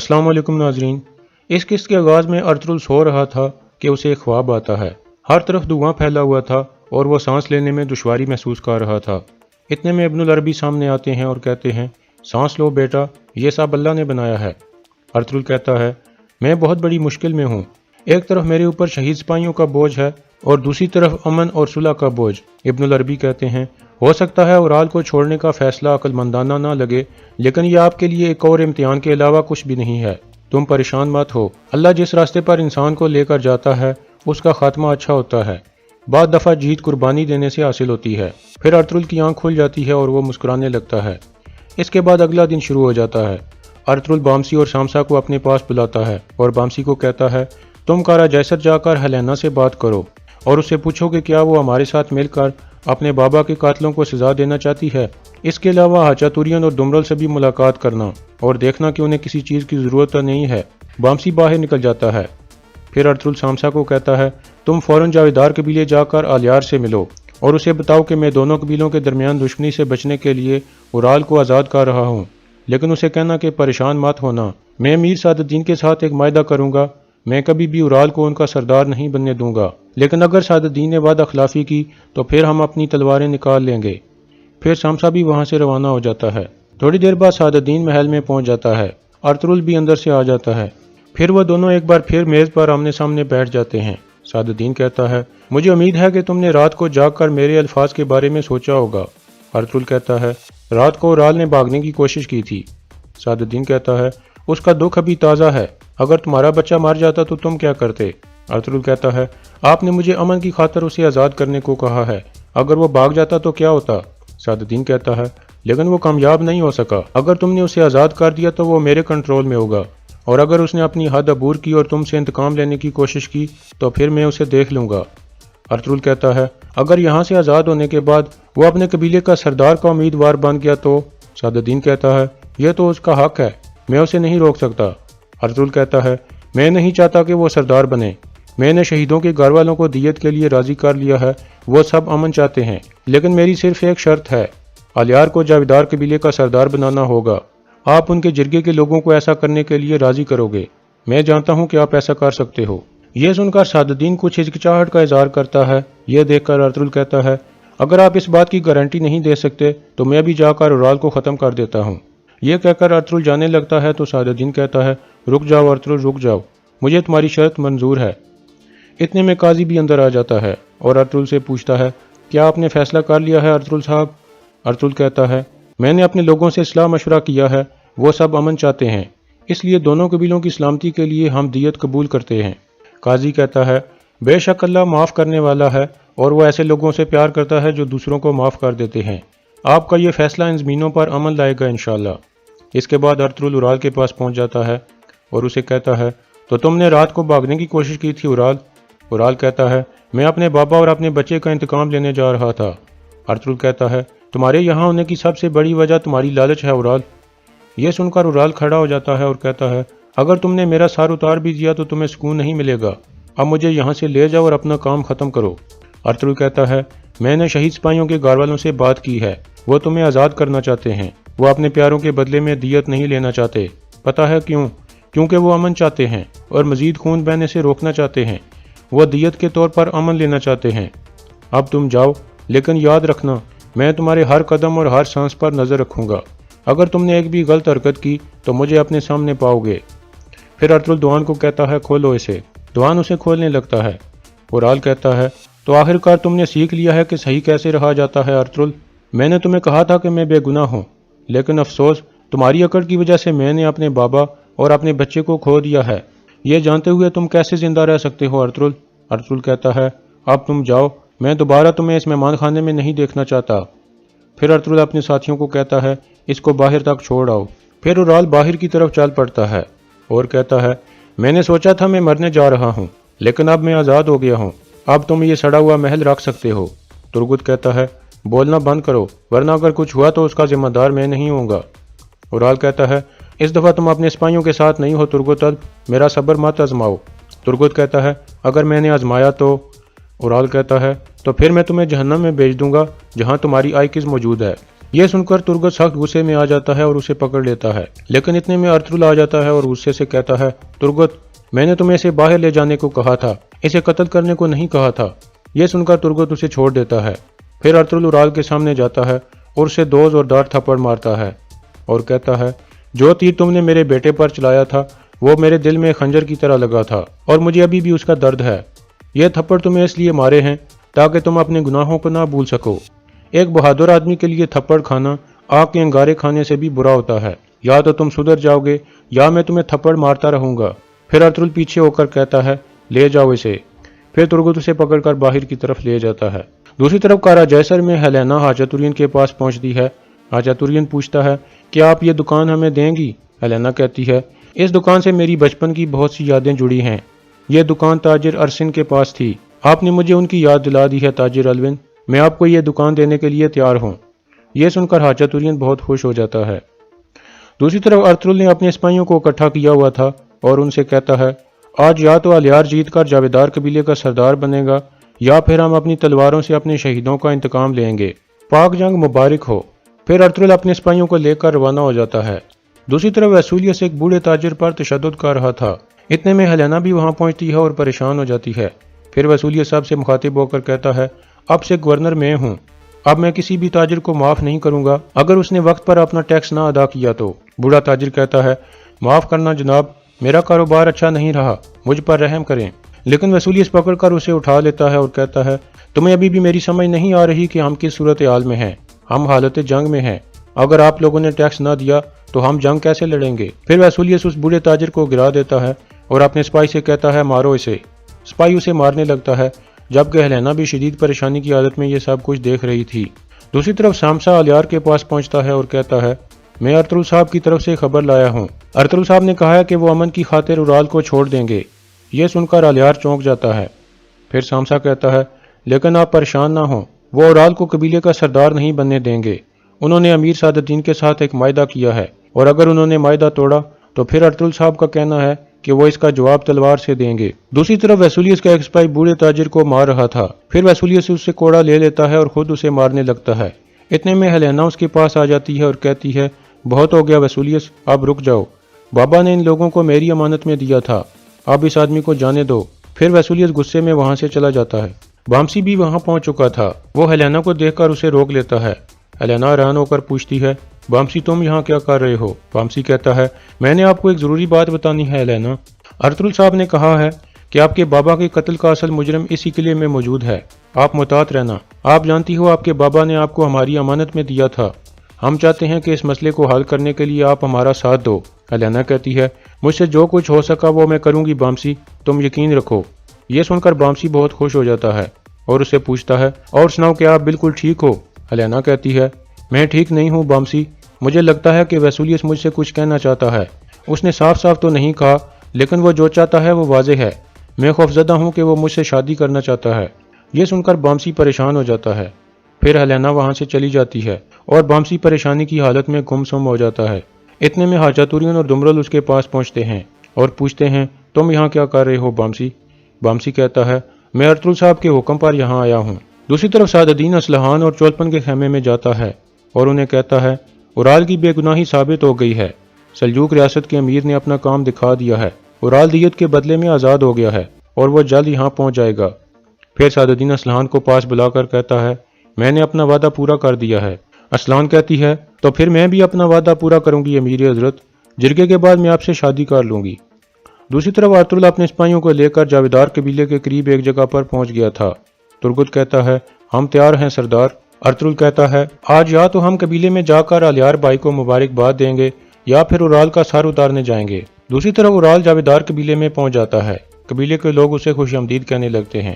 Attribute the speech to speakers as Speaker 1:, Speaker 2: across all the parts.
Speaker 1: अस्सलाम वालेकुम नाजरीन। इस किस्त के आगाज़ में अर्तुल सो रहा था कि उसे एक ख्वाब आता है। हर तरफ धुआं फैला हुआ था और वह सांस लेने में दुश्वारी महसूस कर रहा था। इतने में इब्नुल अरबी सामने आते हैं और कहते हैं, सांस लो बेटा, ये सब अल्लाह ने बनाया है। अर्तुल कहता है, मैं बहुत बड़ी मुश्किल में हूँ। एक तरफ मेरे ऊपर शहीद सिपाहियों का बोझ है और दूसरी तरफ अमन और सुलह का बोझ। इब्नुल अरबी कहते हैं, हो सकता है उराल को छोड़ने का फैसला अक्लमंदाना ना लगे, लेकिन यह आपके लिए एक और इम्तिहान के अलावा कुछ भी नहीं है। तुम परेशान मत हो। अल्लाह जिस रास्ते पर इंसान को लेकर जाता है उसका खात्मा अच्छा होता है। बाद दफ़ा जीत कुर्बानी देने से हासिल होती है। फिर अर्तुल की आंख खुल जाती है और वो मुस्कुराने लगता है। इसके बाद अगला दिन शुरू हो जाता है। अर्तुल बामसी और शामसा को अपने पास बुलाता है और बामसी को कहता है, तुम कारा जैसर जाकर हेलेना से बात करो और उससे पूछो कि क्या वो हमारे साथ मिलकर अपने बाबा के कातलों को सजा देना चाहती है। इसके अलावा हाचातुरियन और दुमरल से भी मुलाकात करना और देखना कि उन्हें किसी चीज़ की ज़रूरत नहीं है। बामसी बाहर निकल जाता है। फिर अर्तुल शामसा को कहता है, तुम फ़ौरन जावेदार कबीले जाकर आलियार से मिलो और उसे बताओ कि मैं दोनों कबीलों के दरमियान दुश्मनी से बचने के लिए उराल को आज़ाद कर रहा हूँ। लेकिन उसे कहना कि परेशान मत होना, मैं मीर सादुद्दीन के साथ एक मायदा करूँगा, मैं कभी भी उराल को उनका सरदार नहीं बनने दूंगा। लेकिन अगर सादुद्दीन ने वादा खिलाफी की तो फिर हम अपनी तलवारें निकाल लेंगे। फिर शामसा भी वहां से रवाना हो जाता है। थोड़ी देर बाद सादुद्दीन महल में पहुंच जाता है। अर्तुल भी अंदर से आ जाता है। फिर वह दोनों एक बार फिर मेज़ पर आमने सामने बैठ जाते हैं। सादुद्दीन कहता है, मुझे उम्मीद है कि तुमने रात को जागकर मेरे अल्फाज के बारे में सोचा होगा। अर्तुल कहता है, रात को उराल ने भागने की कोशिश की थी। सादुद्दीन कहता है, उसका दुख अभी ताज़ा है। अगर तुम्हारा बच्चा मर जाता तो तुम क्या करते। अर्तुल कहता है, आपने मुझे अमन की खातर उसे आज़ाद करने को कहा है। अगर वो भाग जाता तो क्या होता। सादुद्दीन कहता है, लेकिन वो कामयाब नहीं हो सका। अगर तुमने उसे आज़ाद कर दिया तो वो मेरे कंट्रोल में होगा, और अगर उसने अपनी हद अबूर की और तुमसे इंतकाम लेने की कोशिश की तो फिर मैं उसे देख लूँगा। अर्तुल कहता है, अगर यहाँ से आज़ाद होने के बाद वो अपने कबीले का सरदार का उम्मीदवार बन गया तो। सादुद्दीन कहता है, यह तो उसका हक है, मैं उसे नहीं रोक सकता। अर्तुल कहता है, मैं नहीं चाहता कि वो सरदार बने। मैंने शहीदों के घर वालों को दियत के लिए राज़ी कर लिया है, वो सब अमन चाहते हैं, लेकिन मेरी सिर्फ एक शर्त है, आलियार को जावेदार कबीले का सरदार बनाना होगा। आप उनके जिरगे के लोगों को ऐसा करने के लिए राज़ी करोगे। मैं जानता हूँ कि आप ऐसा कर सकते हो। यह सुनकर सादुद्दीन कुछ हिचकिचाहट का इजहार करता है। यह देखकर अर्तुल कहता है, अगर आप इस बात की गारंटी नहीं दे सकते तो मैं भी जाकर उराल को ख़त्म कर देता हूँ। यह कहकर अर्तुल जाने लगता है तो सादुद्दीन कहता है, रुक जाओ अर्तुल, रुक जाओ, मुझे तुम्हारी शर्त मंजूर है। इतने में काजी भी अंदर आ जाता है और अर्तुल से पूछता है, क्या आपने फैसला कर लिया है अर्तुल साहब। अर्तुल कहता है, मैंने अपने लोगों से सलाह मशवरा किया है, वो सब अमन चाहते हैं, इसलिए दोनों कबीलों की सलामती के लिए हम दियत कबूल करते हैं। काजी कहता है, बेशक अल्लाह माफ़ करने वाला है और वो ऐसे लोगों से प्यार करता है जो दूसरों को माफ़ कर देते हैं। आपका ये फैसला इन ज़मीनों पर अमल लाएगा इंशाअल्लाह। इसके बाद अर्तुल उराल के पास पहुंच जाता है और उसे कहता है, तो तुमने रात को भागने की कोशिश की थी उराल। उराल कहता है, मैं अपने बाबा और अपने बच्चे का इंतकाम लेने जा रहा था। अर्तुल कहता है, तुम्हारे यहाँ होने की सबसे बड़ी वजह तुम्हारी लालच है उराल। यह सुनकर उराल खड़ा हो जाता है और कहता है, अगर तुमने मेरा सार उतार भी दिया तो तुम्हें सुकून नहीं मिलेगा। अब मुझे यहाँ से ले जाओ और अपना काम ख़त्म करो। अर्तुल कहता है, मैंने शहीद सिपाहियों के घर वालों से बात की है, वो तुम्हें आज़ाद करना चाहते हैं। वो अपने प्यारों के बदले में दियत नहीं लेना चाहते। पता है क्यों? क्योंकि वो अमन चाहते हैं और मज़ीद खून बहने से रोकना चाहते हैं। वो दियत के तौर पर अमन लेना चाहते हैं। अब तुम जाओ, लेकिन याद रखना, मैं तुम्हारे हर कदम और हर सांस पर नज़र रखूँगा। अगर तुमने एक भी गलत हरकत की तो मुझे अपने सामने पाओगे। फिर अर्तुल दुआन को कहता है, खोलो इसे। दुआन उसे खोलने लगता है। उराल कहता है, तो आखिरकार तुमने सीख लिया है कि सही कैसे रहा जाता है अर्तुल। मैंने तुम्हें कहा था कि मैं बेगुनाह हूँ, लेकिन अफसोस तुम्हारी अकड़ की वजह से मैंने अपने बाबा और अपने बच्चे को खो दिया है। ये जानते हुए तुम कैसे जिंदा रह सकते हो अर्तुल। अर्तुल कहता है, अब तुम जाओ, मैं दोबारा तुम्हें इस मेहमान खाने में नहीं देखना चाहता। फिर अर्तुल अपने साथियों को कहता है, इसको बाहर तक छोड़ आओ। फिर उराल बाहर की तरफ चल पड़ता है और कहता है, मैंने सोचा था मैं मरने जा रहा हूँ, लेकिन अब मैं आज़ाद हो गया हूँ। अब तुम ये सड़ा हुआ महल रख सकते हो। तुर्गुत कहता है, बोलना बंद करो, वरना अगर कुछ हुआ तो उसका जिम्मेदार मैं नहीं होऊंगा। उराल कहता है, इस दफ़ा तुम अपने सिपाहियों के साथ नहीं हो तुर्गुत, अब मेरा सब्र मत आजमाओ। तुर्गुत कहता है, अगर मैंने आजमाया तो। उराल कहता है, तो फिर मैं तुम्हें जहन्नम में भेज दूंगा जहाँ तुम्हारी आइकिज़ मौजूद है। یہ سن کر ترگت سخت غصے میں آ جاتا ہے اور اسے پکڑ لیتا ہے، لیکن اتنے میں ارطغرل آ جاتا ہے اور غصے سے کہتا ہے، ترگت، میں نے تمہیں اسے باہر لے جانے کو کہا تھا، اسے قتل کرنے کو نہیں کہا تھا۔ یہ سن کر ترگت اسے چھوڑ دیتا ہے۔ پھر ارطغرل اورال کے سامنے جاتا ہے اور اسے دو زوردار تھپڑ مارتا ہے اور کہتا ہے، جو تیر تم نے میرے بیٹے پر چلایا تھا وہ میرے دل میں خنجر کی طرح لگا تھا اور مجھے ابھی بھی اس کا درد ہے۔ یہ تھپڑ تمہیں اس لیے مارے ہیں تاکہ تم اپنے گناہوں کو نہ بھول سکو۔ ایک بہادر آدمی کے لیے تھپڑ کھانا آگ کے انگارے کھانے سے بھی برا ہوتا ہے۔ یا تو تم سدھر جاؤ گے یا میں تمہیں تھپڑ مارتا رہوں گا۔ پھر ارطغرل پیچھے ہو کر کہتا ہے، لے جاؤ اسے۔ پھر ترگت اسے پکڑ کر باہر کی طرف لے جاتا ہے۔ دوسری طرف کارا جیسر میں ہیلینا حاجہ تورین کے پاس پہنچتی ہے۔ حاجہ تورین پوچھتا ہے، کیا آپ یہ دکان ہمیں دیں گی؟ ہیلینا کہتی ہے، اس دکان سے میری بچپن کی بہت سی یادیں جڑی ہیں۔ یہ دکان تاجر ارسن کے پاس تھی، آپ نے مجھے ان کی یاد دلا دی ہے تاجر الون، میں آپ کو یہ دکان دینے کے لیے تیار ہوں۔ یہ سن کر حاجہ تورین بہت خوش ہو جاتا ہے۔ دوسری طرف ارطغرل نے اپنے سپاہیوں کو اکٹھا کیا ہوا تھا اور ان سے کہتا ہے، آج یا تو الیار جیت کر جاویدار قبیلے کا سردار بنے گا یا پھر ہم اپنی تلواروں سے اپنے شہیدوں کا انتقام لیں گے۔ پاک جنگ مبارک ہو۔ پھر ارطغرل اپنے سپاہیوں کو لے کر روانہ ہو جاتا ہے۔ دوسری طرف ویسولیس ایک بوڑھے تاجر پر تشدد کر رہا تھا۔ اتنے میں ہیلینا بھی وہاں پہنچتی ہے اور پریشان ہو جاتی ہے۔ پھر ویسولیس صاحب سے مخاطب ہو کر کہتا ہے، اب سے گورنر میں ہوں، اب میں کسی بھی تاجر کو معاف نہیں کروں گا اگر اس نے وقت پر اپنا ٹیکس نہ ادا کیا تو۔ بوڑھا تاجر کہتا ہے، معاف کرنا جناب، میرا کاروبار اچھا نہیں رہا، مجھ پر رحم کریں۔ لیکن ویسولیس پکڑ کر اسے اٹھا لیتا ہے اور کہتا ہے، تمہیں ابھی بھی میری سمجھ نہیں آ رہی کہ ہم کس صورتحال میں ہیں، ہم حالت جنگ میں ہیں، اگر آپ لوگوں نے ٹیکس نہ دیا تو ہم جنگ کیسے لڑیں گے؟ پھر ویسولیس اس بوڑھے تاجر کو گرا دیتا ہے اور اپنے سپاہی سے کہتا ہے، مارو اسے۔ سپاہی اسے مارنے لگتا ہے، جبکہ ہیلینا بھی شدید پریشانی کی حالت میں یہ سب کچھ دیکھ رہی تھی۔ دوسری طرف سامسا الیار کے پاس پہنچتا ہے اور کہتا ہے، میں ارطغرل صاحب کی طرف سے خبر لایا ہوں، ارطغرل صاحب نے کہا ہے کہ وہ امن کی خاطر اورال کو چھوڑ دیں گے۔ یہ سن کر الیار چونک جاتا ہے۔ پھر سامسا کہتا ہے، لیکن آپ پریشان نہ ہوں، وہ اورال کو قبیلے کا سردار نہیں بننے دیں گے، انہوں نے امیر سعد الدین کے ساتھ ایک معاہدہ کیا ہے اور اگر انہوں نے معاہدہ توڑا تو پھر ارطغرل صاحب کا کہنا ہے کہ وہ اس کا جواب تلوار سے دیں گے۔ دوسری طرف ویسولیس کا ایک سپاہی بوڑھے تاجر کو مار رہا تھا۔ پھر ویسولیس اس سے کوڑا لے لیتا ہے اور خود اسے مارنے لگتا ہے۔ اتنے میں ہیلینا اس کے پاس آ جاتی ہے اور کہتی ہے، بہت ہو گیا ویسولیس، اب رک جاؤ، بابا نے ان لوگوں کو میری امانت میں دیا تھا، اب اس آدمی کو جانے دو۔ پھر ویسولیس غصے میں وہاں سے چلا جاتا ہے۔ بامسی بھی وہاں پہنچ چکا تھا، وہ ہیلینا کو دیکھ کر اسے روک لیتا ہے۔ ہیلینا حیران ہو کر پوچھتی ہے، بامسی تم یہاں کیا کر رہے ہو؟ بامسی کہتا ہے، میں نے آپ کو ایک ضروری بات بتانی ہے ہیلینا، ارطغرل صاحب نے کہا ہے کہ آپ کے بابا کے قتل کا اصل مجرم اسی قلعے میں موجود ہے، آپ محتاط رہنا، آپ جانتی ہو آپ کے بابا نے آپ کو ہماری امانت میں دیا تھا، ہم چاہتے ہیں کہ اس مسئلے کو حل کرنے کے لیے آپ ہمارا ساتھ دو۔ ہیلینا کہتی ہے، مجھ سے جو کچھ ہو سکا وہ میں کروں گی بامسی، تم یقین رکھو۔ یہ سن کر بامسی بہت خوش ہو جاتا ہے اور اسے پوچھتا ہے، اور سناؤ کہ آپ بالکل ٹھیک ہو؟ ہیلینا کہتی ہے، میں ٹھیک نہیں ہوں بامسی، مجھے لگتا ہے کہ ویسولیس مجھ سے کچھ کہنا چاہتا ہے، اس نے صاف صاف تو نہیں کہا لیکن وہ جو چاہتا ہے وہ واضح ہے، میں خوفزدہ ہوں کہ وہ مجھ سے شادی کرنا چاہتا ہے۔ یہ سن کر بامسی پریشان ہو جاتا ہے۔ پھر ہیلینا وہاں سے چلی جاتی ہے اور بامسی پریشانی کی حالت میں گم سم ہو جاتا ہے۔ اتنے میں حاجہ تورین اور دمرل اس کے پاس پہنچتے ہیں اور پوچھتے ہیں، تم یہاں کیا کر رہے ہو بامسی؟ بامسی کہتا ہے، میں ارطغرل صاحب کے حکم پر یہاں آیا ہوں۔ دوسری طرف سعد الدین اصلحان اور چولپن کے خیمے میں جاتا ہے اور انہیں کہتا ہے، اورال کی بے گناہی ثابت ہو گئی ہے، سلجوق ریاست کے امیر نے اپنا کام دکھا دیا ہے، اورال دیت کے بدلے میں آزاد ہو گیا ہے اور وہ جلد یہاں پہنچ جائے گا۔ پھر سعد الدین اصلحان کو پاس بلا کر کہتا ہے، میں نے اپنا وعدہ پورا کر دیا ہے۔ اصلحان کہتی ہے، تو پھر میں بھی اپنا وعدہ پورا کروں گی امیر حضرت، جرگے کے بعد میں آپ سے شادی کر لوں گی۔ دوسری طرف ارطغرل اپنے سپاہیوں کو لے کر جاویدار قبیلے کے قریب ایک جگہ پر پہنچ گیا تھا۔ ترگت کہتا ہے، ہم تیار ہیں سردار۔ ارطغرل کہتا ہے، آج یا تو ہم قبیلے میں جا کر الیار بھائی کو مبارکباد دیں گے یا پھر اورال کا سر اتارنے جائیں گے۔ دوسری طرف اورال جاویدار قبیلے میں پہنچ جاتا ہے۔ قبیلے کے لوگ اسے خوش آمدید کہنے لگتے ہیں۔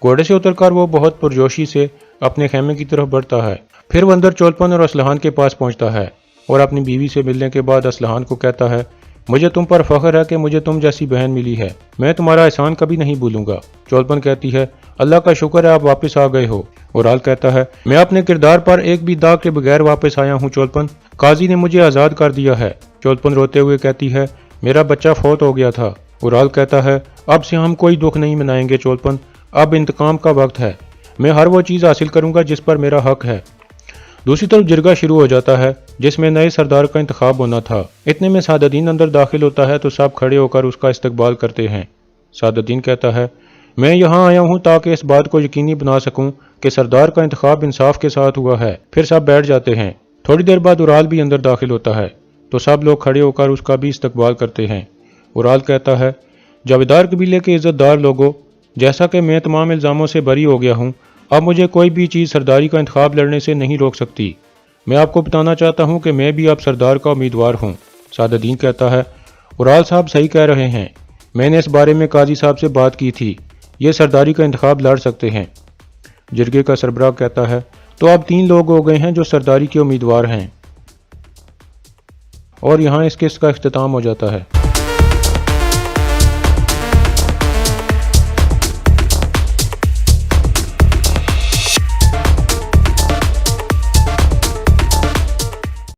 Speaker 1: گھوڑے سے اتر کر وہ بہت پرجوشی سے اپنے خیمے کی طرف بڑھتا ہے۔ پھر وہ اندر چولپن اور اصلحان کے پاس پہنچتا ہے اور اپنی بیوی سے ملنے کے بعد اصلحان کو کہتا ہے، مجھے تم پر فخر ہے کہ مجھے تم جیسی بہن ملی ہے، میں تمہارا احسان کبھی نہیں بھولوں گا۔ چولپن کہتی ہے، اللہ کا شکر ہے آپ واپس آ گئے ہو۔ اورال کہتا ہے، میں اپنے کردار پر ایک بھی داغ کے بغیر واپس آیا ہوں چولپن، قاضی نے مجھے آزاد کر دیا ہے۔ چولپن روتے ہوئے کہتی ہے، میرا بچہ فوت ہو گیا تھا۔ اورال کہتا ہے، اب سے ہم کوئی دکھ نہیں منائیں گے چولپن، اب انتقام کا وقت ہے، میں ہر وہ چیز حاصل کروں گا جس پر میرا حق ہے۔ दूसरी तरफ जिरगा शुरू हो जाता है जिसमें नए सरदार का इंतखाब होना था। इतने में सादुद्दीन अंदर दाखिल होता है तो सब खड़े होकर उसका इस्तकबाल करते हैं। सादुद्दीन कहता है, मैं यहाँ आया हूँ ताकि इस बात को यकीनी बना सकूँ कि सरदार का इंतखाब इंसाफ के साथ हुआ है। फिर सब बैठ जाते हैं। थोड़ी देर बाद उराल भी अंदर दाखिल होता है तो सब लोग खड़े होकर उसका भी इस्तकबाल करते हैं। उराल कहता है, जावेदार कबीले के इज्जतदार लोगों, जैसा कि मैं तमाम इल्ज़ामों से बरी हो गया हूँ, अब मुझे कोई भी चीज़ सरदारी का इंतखाब लड़ने से नहीं रोक सकती। मैं आपको बताना चाहता हूँ कि मैं भी अब सरदार का उम्मीदवार हूँ। सादुद्दीन कहता है, उराल साहब सही कह रहे हैं, मैंने इस बारे में काजी साहब से बात की थी, ये सरदारी का इंतखाब लड़ सकते हैं। जिरगे का सरबराह कहता है, तो अब 3 लोग हो गए हैं जो सरदारी के उम्मीदवार हैं। और यहाँ इस केस का इख्तिताम हो जाता है।